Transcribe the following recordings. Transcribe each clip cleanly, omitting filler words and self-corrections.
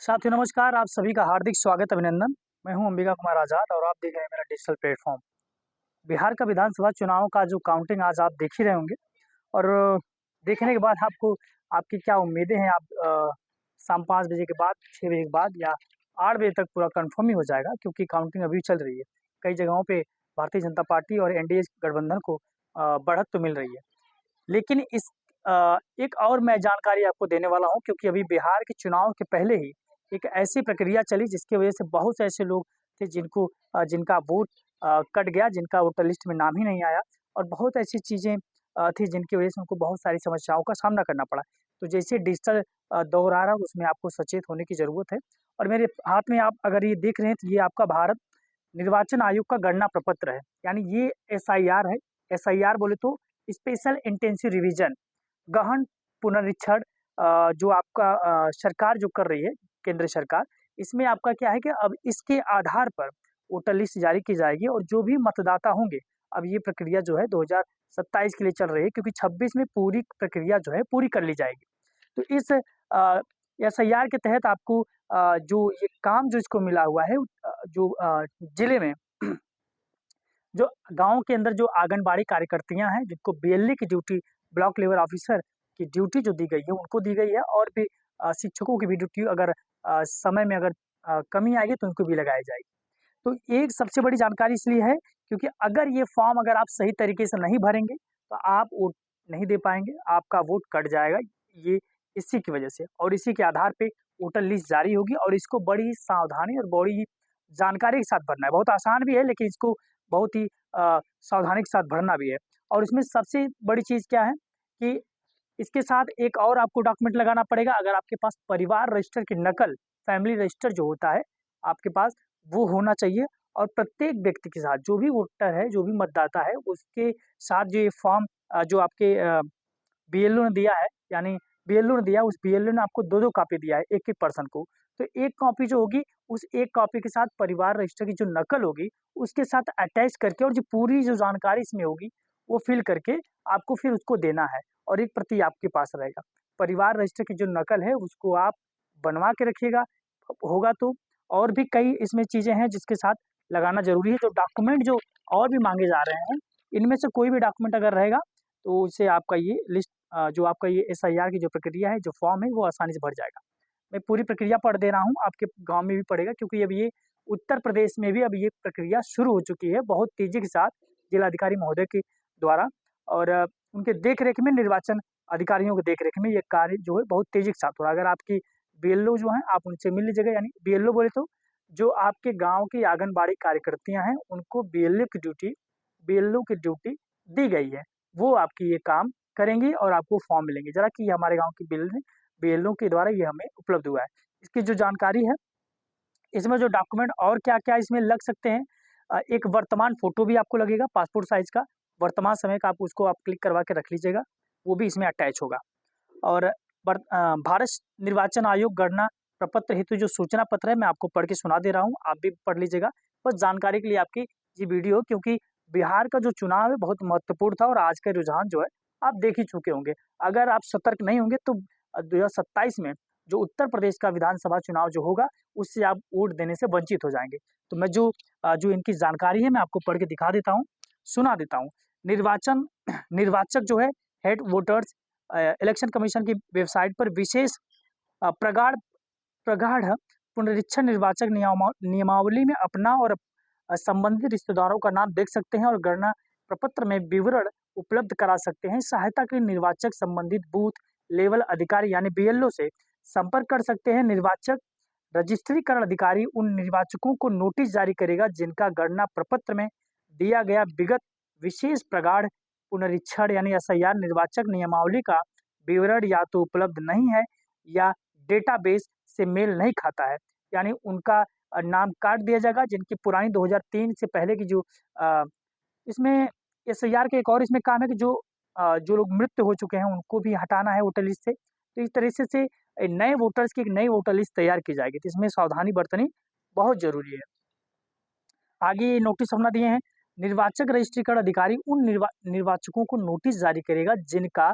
साथियों नमस्कार, आप सभी का हार्दिक स्वागत अभिनंदन। मैं हूं अंबिका कुमार आज़ाद और आप देख रहे हैं मेरा डिजिटल प्लेटफॉर्म। बिहार का विधानसभा चुनाव का जो काउंटिंग आज आप देख ही रहे होंगे और देखने के बाद आपको आपकी क्या उम्मीदें हैं? आप शाम 5 बजे के बाद, 6 बजे के बाद या 8 बजे तक पूरा कन्फर्म ही हो जाएगा क्योंकि काउंटिंग अभी चल रही है। कई जगहों पे भारतीय जनता पार्टी और एनडीए गठबंधन को बढ़त तो मिल रही है। लेकिन एक और मैं जानकारी आपको देने वाला हूँ क्योंकि अभी बिहार के चुनाव के पहले ही एक ऐसी प्रक्रिया चली जिसकी वजह से बहुत से ऐसे लोग थे जिनका वोट कट गया, जिनका वोटर लिस्ट में नाम ही नहीं आया और बहुत ऐसी चीज़ें थी जिनकी वजह से उनको बहुत सारी समस्याओं का सामना करना पड़ा। तो जैसे डिजिटल दौर आ रहा है उसमें आपको सचेत होने की ज़रूरत है और मेरे हाथ में आप अगर ये देख रहे हैं तो ये आपका भारत निर्वाचन आयोग का गणना प्रपत्र है। यानी ये एसआईआर है। एसआईआर बोले तो स्पेशल इंटेंसिव रिवीजन, गहन पुनरीक्षण जो आपका सरकार जो कर रही है, केंद्र सरकार, इसमें आपका क्या है कि अब इसके आधार पर वोटर लिस्ट जारी की जाएगी और जो भी मतदाता होंगे, अब ये प्रक्रिया जो है 2027 के लिए चल रही है क्योंकि 26 में पूरी प्रक्रिया जो है पूरी कर ली जाएगी। तो इस एसआईआर के तहत आपको जो ये काम जो इसको मिला हुआ है जो जिले में जो गाँव के अंदर जो आंगनबाड़ी कार्यकर्तियाँ हैं, जिनको बीएलए की ड्यूटी, ब्लॉक लेवल ऑफिसर की ड्यूटी जो दी गई है, उनको दी गई है और भी शिक्षकों की भी ड्यूटी अगर समय में अगर कमी आएगी तो उनको भी लगाई जाएगी। तो एक सबसे बड़ी जानकारी इसलिए है क्योंकि अगर ये फॉर्म अगर आप सही तरीके से नहीं भरेंगे, तो आप वोट नहीं दे पाएँगे, आपका वोट कट जाएगा। ये इसी की वजह से और इसी के आधार पे वोटर लिस्ट जारी होगी और इसको बड़ी ही सावधानी और बड़ी ही जानकारी के साथ भरना है। बहुत आसान भी है लेकिन इसको बहुत ही सावधानी के साथ भरना भी है। और इसमें सबसे बड़ी चीज़ क्या है कि इसके साथ एक और आपको डॉक्यूमेंट लगाना पड़ेगा। अगर आपके पास परिवार रजिस्टर की नकल, फैमिली रजिस्टर जो होता है, आपके पास वो होना चाहिए और प्रत्येक व्यक्ति के साथ जो भी वोटर है, जो भी मतदाता है, उसके साथ जो ये फॉर्म जो आपके बीएलओ ने दिया है, यानी बीएलओ ने दिया, उस बीएलओ ने आपको 2-2 कॉपी दिया है एक-एक पर्सन को। तो एक कॉपी जो होगी, उस एक कॉपी के साथ परिवार रजिस्टर की जो नकल होगी, उसके साथ अटैच करके और जो पूरी जो जानकारी इसमें होगी, वो फिल करके आपको फिर उसको देना है और एक प्रति आपके पास रहेगा। परिवार रजिस्टर की जो नकल है, उसको आप बनवा के रखिएगा। होगा तो और भी कई इसमें चीज़ें हैं जिसके साथ लगाना ज़रूरी है। जो डॉक्यूमेंट जो और भी माँगे जा रहे हैं, इनमें से कोई भी डॉक्यूमेंट अगर रहेगा, तो उससे आपका ये लिस्ट जो आपका ये एसआईआर की जो प्रक्रिया है, जो फॉर्म है, वो आसानी से भर जाएगा। मैं पूरी प्रक्रिया पढ़ दे रहा हूँ, आपके गाँव में भी पड़ेगा क्योंकि अब ये उत्तर प्रदेश में भी अब ये प्रक्रिया शुरू हो चुकी है, बहुत तेज़ी के साथ जिलाधिकारी महोदय के द्वारा और उनके देख-रेख में निर्वाचन अधिकारियों की देख-रेख में ये कार्य जो है बहुत तेज़ी के साथ हो रहा है। अगर आपकी बीएलओ जो हैं, आप उनसे मिल लीजिएगा यानी बीएलओ बोले तो जो आपके गाँव की आंगनबाड़ी कार्यकर्तियाँ हैं, उनको बीएलओ की ड्यूटी दी गई है। वो आपकी ये काम करेंगी और आपको फॉर्म मिलेंगे। ज़रा कि ये हमारे गाँव की बीएलओ के द्वारा ये हमें उपलब्ध हुआ है। इसकी जो जानकारी है, इसमें जो डॉक्यूमेंट और क्या-क्या इसमें लग सकते हैं एक वर्तमान फ़ोटो भी आपको लगेगा पासपोर्ट साइज़ का, वर्तमान समय का आप उसको आप क्लिक करवा के रख लीजिएगा, वो भी इसमें अटैच होगा। और भारत निर्वाचन आयोग गणना प्रपत्र हेतु जो सूचना पत्र है, मैं आपको पढ़ के सुना दे रहा हूँ, आप भी पढ़ लीजिएगा। बस जानकारी के लिए आपकी ये वीडियो क्योंकि बिहार का जो चुनाव है बहुत महत्वपूर्ण था और आज का रुझान जो है, आप देख ही चुके होंगे। अगर आप सतर्क नहीं होंगे तो 2027 में जो उत्तर प्रदेश का विधानसभा चुनाव जो होगा, उससे आप वोट देने से वंचित हो जाएँगे। तो मैं जो इनकी जानकारी है, मैं आपको पढ़ के दिखा देता हूँ, सुना देता हूँ। निर्वाचन निर्वाचक जो है, हेड वोटर्स इलेक्शन कमीशन की वेबसाइट पर विशेष प्रगाढ़ प्रगाढ़ पुनरीक्षण निर्वाचक नियमावली में अपना और संबंधित रिश्तेदारों का नाम देख सकते हैं और गणना प्रपत्र में विवरण उपलब्ध करा सकते हैं। सहायता के लिए निर्वाचक संबंधित बूथ लेवल अधिकारी यानी बीएलओ से संपर्क कर सकते हैं। निर्वाचक रजिस्ट्रीकरण अधिकारी उन निर्वाचकों को नोटिस जारी करेगा जिनका गणना प्रपत्र में दिया गया विगत विशेष प्रगाढ़ पुनरीक्षण यानी एसआईआर निर्वाचक नियमावली का विवरण या तो उपलब्ध नहीं है या डेटाबेस से मेल नहीं खाता है। यानी उनका नाम काट दिया जाएगा जिनकी पुरानी 2003 से पहले की इसमें एसआईआर का एक और इसमें काम है कि जो लोग मृत हो चुके हैं उनको भी हटाना है वोटर लिस्ट से। तो इस तरीके से नए वोटर्स की एक नई वोटर लिस्ट तैयार की जाएगी। तो इसमें सावधानी बरतनी बहुत ज़रूरी है। आगे ये नोटिस अपना दिए हैं, निर्वाचक रजिस्ट्रीकरण अधिकारी उन निर्वाचकों को नोटिस जारी करेगा जिनका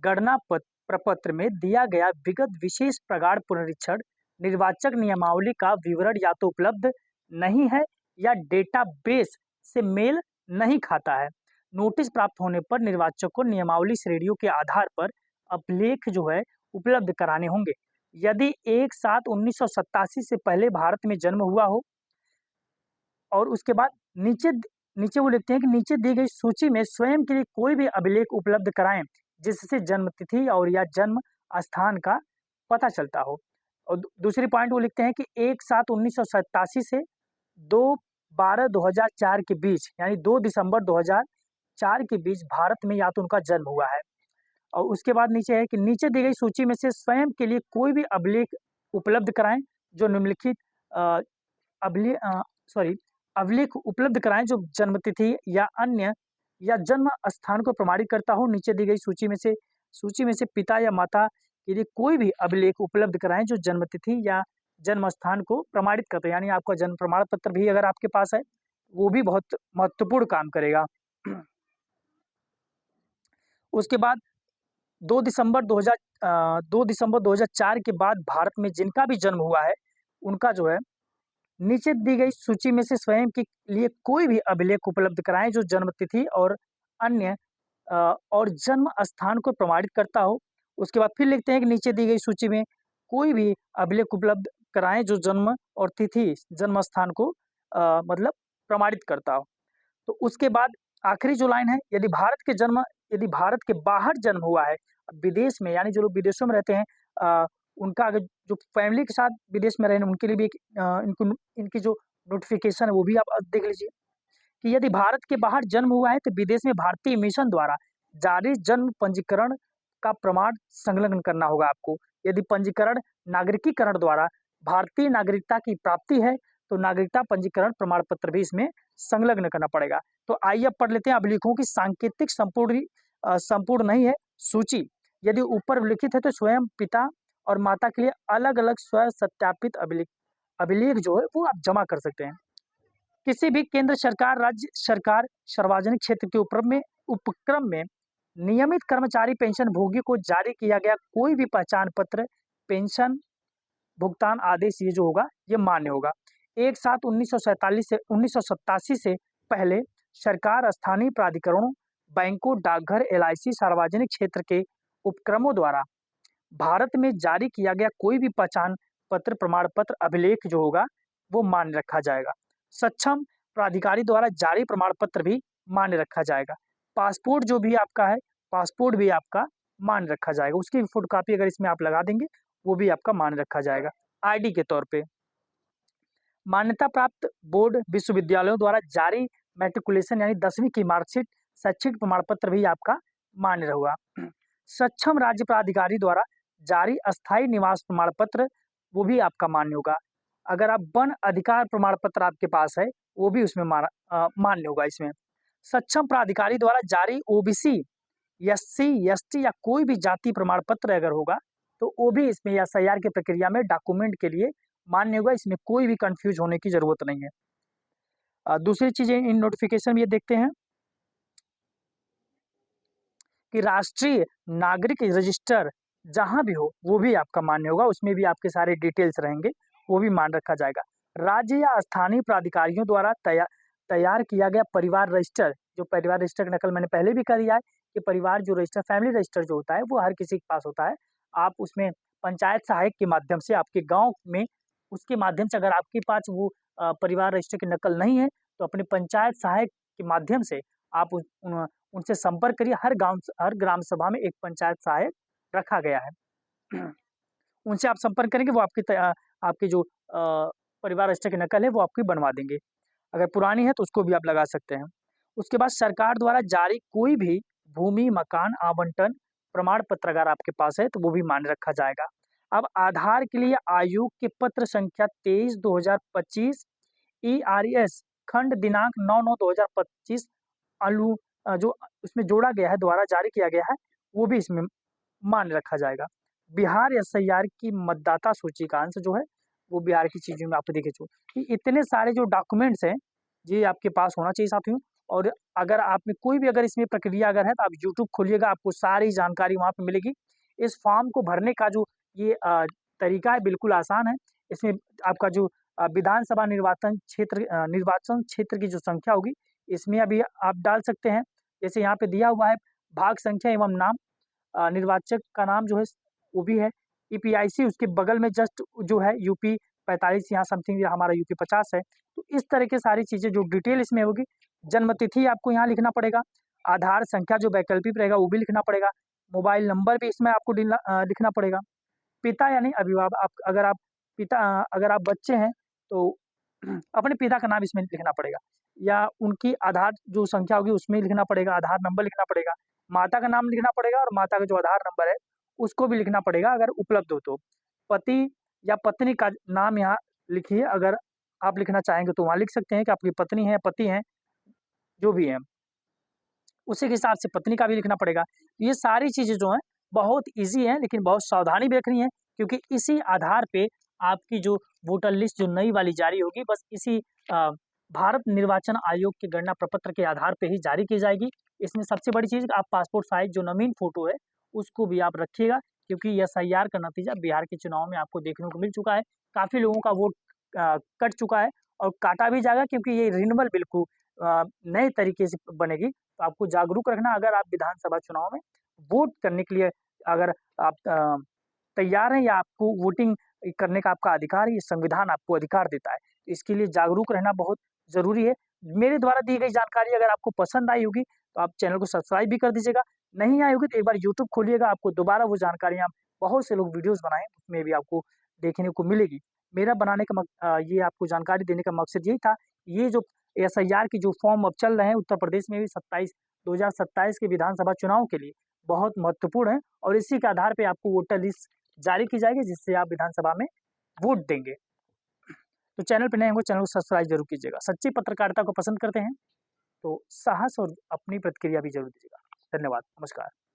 गणना प्रपत्र में दिया गया विगत विशेष प्रगाढ़ पुनरीक्षण निर्वाचक नियमावली का विवरण या तो उपलब्ध नहीं है या डेटाबेस से मेल नहीं खाता है। नोटिस प्राप्त होने पर निर्वाचक को नियमावली श्रेणियों के आधार पर अभिलेख जो है उपलब्ध कराने होंगे। यदि 1/7/1987 से पहले भारत में जन्म हुआ हो और उसके बाद नीचे नीचे वो लिखते हैं कि नीचे दी गई सूची में स्वयं के लिए कोई भी अभिलेख उपलब्ध कराएं जिससे जन्म तिथि और या जन्म स्थान का पता चलता हो। और दूसरी पॉइंट वो लिखते हैं कि 1/7/1987 से 2/12/2004 के बीच यानी 2 दिसंबर 2004 के बीच भारत में या तो उनका जन्म हुआ है। और उसके बाद नीचे है कि नीचे दी गई सूची में से स्वयं के लिए कोई भी अभिलेख उपलब्ध कराएं जो निम्नलिखित अ, अभिले सॉरी अभिलेख उपलब्ध कराएं जो जन्म तिथि या अन्य या जन्म स्थान को प्रमाणित करता हो। नीचे दी गई सूची में से पिता या माता के लिए कोई भी अभिलेख उपलब्ध कराएं जो जन्म तिथि या जन्म स्थान को प्रमाणित करता है। यानी आपका जन्म प्रमाण पत्र भी अगर आपके पास है वो भी बहुत महत्वपूर्ण काम करेगा। उसके बाद 2 दिसंबर 2004 के बाद भारत में जिनका भी जन्म हुआ है उनका जो है नीचे दी गई सूची में से स्वयं के लिए कोई भी अभिलेख उपलब्ध कराएं जो जन्म तिथि और अन्य और जन्म स्थान को प्रमाणित करता हो। उसके बाद फिर लिखते हैं कि नीचे दी गई सूची में कोई भी अभिलेख उपलब्ध कराएं जो जन्म और तिथि जन्म स्थान को मतलब प्रमाणित करता हो। तो उसके बाद आखिरी जो लाइन है यदि भारत के बाहर जन्म हुआ है विदेश में यानी जो लोग विदेशों में रहते हैं उनका अगर जो फैमिली के साथ विदेश में रहे उनके लिए भी इनकी जो नोटिफिकेशन है वो भी आप देख लीजिए कि यदि भारत के बाहर जन्म हुआ है तो विदेश में भारतीय मिशन द्वारा जारी जन्म पंजीकरण का प्रमाण संलग्न करना होगा आपको। यदि पंजीकरण नागरिकीकरण द्वारा भारतीय नागरिकता की प्राप्ति है तो नागरिकता पंजीकरण प्रमाण पत्र भी इसमें संलग्न करना पड़ेगा। तो आइए अब पढ़ लेते हैं अभिलेखों की सांकेतिक संपूर्ण नहीं है सूची। यदि ऊपर लिखित है तो स्वयं पिता और माता के लिए अलग अलग स्व सत्यापित अभिलेख जो है वो आप जमा कर सकते हैं। किसी भी केंद्र सरकार राज्य सरकार सार्वजनिक क्षेत्र के उपक्रम में नियमित कर्मचारी पेंशन भोगी को जारी किया गया कोई भी पहचान पत्र पेंशन भुगतान आदेश ये जो होगा ये मान्य होगा। 1/7/1947 से 1987 से पहले सरकार स्थानीय प्राधिकरणों बैंकों डाकघर LIC सार्वजनिक क्षेत्र के उपक्रमों द्वारा भारत में जारी किया गया कोई भी पहचान पत्र प्रमाण पत्र अभिलेख जो होगा वो मान्य रखा जाएगा। सक्षम प्राधिकारी द्वारा जारी प्रमाण पत्र भी मान्य रखा जाएगा। पासपोर्ट जो भी आपका है पासपोर्ट भी आपका मान्य रखा जाएगा। उसकी फोटोकॉपी अगर इसमें आप लगा देंगे वो भी आपका मान्य रखा जाएगा। ID के तौर पे मान्यता प्राप्त बोर्ड विश्वविद्यालयों द्वारा जारी मैट्रिकुलेशन यानी 10वीं की मार्कशीट शैक्षिक प्रमाण पत्र भी आपका मान्य होगा। सक्षम राज्य प्राधिकारी द्वारा जारी अस्थायी निवास प्रमाण पत्र वो भी आपका मान्य होगा। अगर आप वन अधिकार प्रमाण पत्र आपके पास है वो भी उसमें मान्य होगा। इसमें सक्षम प्राधिकारी द्वारा जारी OBC SC ST या कोई भी जाति प्रमाण पत्र अगर होगा तो वो भी इसमें SIR की प्रक्रिया में डॉक्यूमेंट के लिए मान्य होगा। इसमें कोई भी कंफ्यूज होने की जरूरत नहीं है। दूसरी चीजें इन नोटिफिकेशन में ये देखते हैं कि राष्ट्रीय नागरिक रजिस्टर जहां भी हो वो भी आपका मान्य होगा। उसमें भी आपके सारे डिटेल्स रहेंगे वो भी मान रखा जाएगा। राज्य या स्थानीय प्राधिकारियों द्वारा तैयार किया गया परिवार रजिस्टर जो परिवार रजिस्टर की नकल मैंने पहले भी कर दिया है कि परिवार जो रजिस्टर फैमिली रजिस्टर जो होता है वो हर किसी के पास होता है। आप उसमें पंचायत सहायक के माध्यम से आपके गाँव में उसके माध्यम से अगर आपके पास वो परिवार रजिस्टर की नकल नहीं है तो अपने पंचायत सहायक के माध्यम से आप उनसे संपर्क करिए। हर ग्राम सभा में एक पंचायत सहायक रखा गया है। उनसे आप संपर्क करेंगे वो आपकी जो परिवार रजिस्टर की नकल है वो आपकी बनवा देंगे। अगर पुरानी है तो उसको भी आप लगा सकते हैं। उसके बाद सरकार द्वारा जारी कोई भी भूमि मकान आवंटन प्रमाण पत्र अगर आपके पास है तो वो भी मान्य रखा जाएगा। अब आधार के लिए आयोग के पत्र संख्या 23/2025 ERS खंड दिनांक 9/9/2025 जो उसमें जोड़ा गया है द्वारा जारी किया गया है वो भी इसमें मान्य रखा जाएगा। बिहार SIR की मतदाता सूची का अंश जो है वो बिहार की चीजों में आप देखिए कि इतने सारे जो डॉक्यूमेंट्स हैं ये आपके पास होना चाहिए साथियों। और अगर आप में कोई भी अगर इसमें प्रक्रिया अगर है तो आप YouTube खोलिएगा आपको सारी जानकारी वहाँ पे मिलेगी। इस फॉर्म को भरने का जो ये तरीका है बिल्कुल आसान है। इसमें आपका जो विधानसभा निर्वाचन क्षेत्र की जो संख्या होगी, इसमें अभी आप डाल सकते हैं। जैसे यहाँ पे दिया हुआ है भाग संख्या एवं नाम, निर्वाचक का नाम जो है वो भी है। ईपीआईसी उसके बगल में जस्ट जो है यूपी 45 यहाँ समथिंग, हमारा यूपी 50 है। तो इस तरह की सारी चीज़ें जो डिटेल इसमें होगी, जन्म तिथि आपको यहाँ लिखना पड़ेगा, आधार संख्या जो वैकल्पिक रहेगा वो भी लिखना पड़ेगा, मोबाइल नंबर भी इसमें आपको लिखना पड़ेगा। पिता यानी अभिभावक, अगर आप बच्चे हैं तो अपने पिता का नाम इसमें लिखना पड़ेगा, या उनकी आधार जो संख्या होगी उसमें लिखना पड़ेगा, आधार नंबर लिखना पड़ेगा, माता का नाम लिखना पड़ेगा और माता का जो आधार नंबर है उसको भी लिखना पड़ेगा अगर उपलब्ध हो तो। पति या पत्नी का नाम यहाँ लिखिए, अगर आप लिखना चाहेंगे तो वहाँ लिख सकते हैं कि आपकी पत्नी है, पति हैं, जो भी हैं। उसी के हिसाब से पत्नी का भी लिखना पड़ेगा। ये सारी चीज़ें जो हैं बहुत ईज़ी हैं, लेकिन बहुत सावधानी भी रखनी है, क्योंकि इसी आधार पे आपकी जो वोटर लिस्ट जो नई वाली जारी होगी, बस इसी भारत निर्वाचन आयोग के गणना प्रपत्र के आधार पे ही जारी की जाएगी। इसमें सबसे बड़ी चीज़, आप पासपोर्ट साइज़ जो नवीन फ़ोटो है, उसको भी आप रखिएगा, क्योंकि एसआईआर का नतीजा बिहार के चुनाव में आपको देखने को मिल चुका है। काफ़ी लोगों का वोट कट चुका है और काटा भी जाएगा, क्योंकि ये रिन्यूअल बिल्कुल नए तरीके से बनेगी। तो आपको जागरूक रखना, अगर आप विधानसभा चुनाव में वोट करने के लिए अगर आप तैयार हैं, या आपको वोटिंग करने का आपका अधिकार है, ये संविधान आपको अधिकार देता है। इसके लिए जागरूक रहना बहुत ज़रूरी है। मेरे द्वारा दी गई जानकारी अगर आपको पसंद आई होगी, तो आप चैनल को सब्सक्राइब भी कर दीजिएगा। नहीं आई होगी तो एक बार यूट्यूब खोलिएगा, आपको दोबारा वो जानकारियाँ, बहुत से लोग वीडियोज़ बनाए हैं, उसमें भी आपको देखने को मिलेगी। मेरा बनाने का ये आपको जानकारी देने का मकसद यही था। ये जो एसआईआर की जो फॉर्म अब चल रहे हैं उत्तर प्रदेश में भी 2027 के विधानसभा चुनाव के लिए बहुत महत्वपूर्ण है, और इसी के आधार पे आपको वोटर लिस्ट जारी की जाएगी, जिससे आप विधानसभा में वोट देंगे। तो चैनल पे नए होंगे, चैनल को सब्सक्राइब जरूर कीजिएगा। सच्ची पत्रकारिता को पसंद करते हैं तो साहस और अपनी प्रतिक्रिया भी जरूर दीजिएगा। धन्यवाद, नमस्कार।